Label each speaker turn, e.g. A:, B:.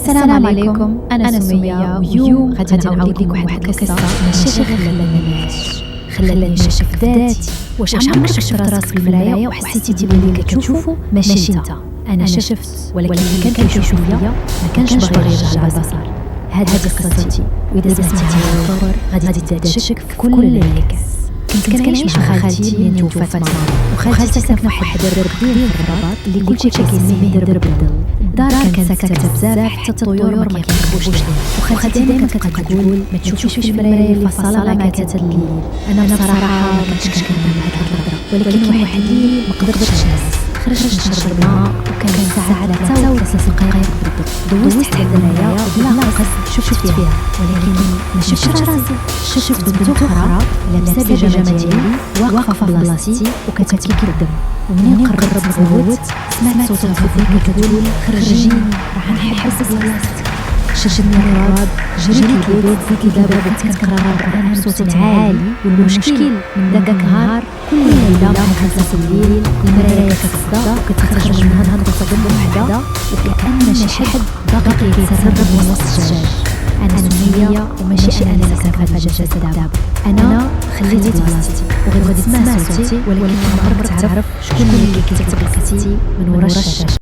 A: السلام عليكم، أنا سمية، واليوم غادي نعاود لكم واحد القصة ماشي غير خلاني نشك ذاتي. واش عمرك شفت راسك في المراية وحسيتي بلي كتشوفو ماشي انت؟ أنا شفت، ولكن اللي كان كيشوف فيا ما كانش باغي يرجع البصر. هذه قصتي، وإذا سمعتيها للآخر غادي تبدا تشك في كل اللي كاس. كنت كنعيش مع خالتي اللي توفات ماما، وخالتي ساكنة في واحد الدرب كبير في الرباط اللي كلشي كيسميه درب الظل. الدار كانت ساكتة بزاف حتى الطيور ما كيقربوش ليها، وخالتي ديما كتقول ما تشوفيش في المراية اللي في الصالة ما كتهد الليل. أنا بصراحة ما كنتش كنفهم هاد الهضرة، ولكن واحد الليل ما قدرتش نعس. خرجت نشرب الماء وكان الساعة 3:03 بالضبط. دوزت حدا المرايا وبلا قصد شفت فيها، ولكن ما شفتش راسي، شفت بنت أخرى لابسة بيجامة ديالي واقفة في بلاصتي وكتبكي الدم. ومنين قربت نغوت سمعت صوت الخفيف كتقول خرجيني راح نحبس بلاصتك. شدني الرعب، جريت للبيت، زدت الباب وبديت كنقرا بصوت عالي. والمشكل من داك النهار كل ليلة محزة الليل المراية كتصدى وكتخرج منها نقطة دم وحدة، وكأن شي حد باقي كيتسرب من وسط الجاج. أنا سمية وماشي أنا اللي ساكنة في هاد الجسد دابا. أنا خليت بلاصتي وغادي تسمع صوتي، ولكن ما عمرك تعرف شكون اللي كيكتب قصتي من ورا الشاشة.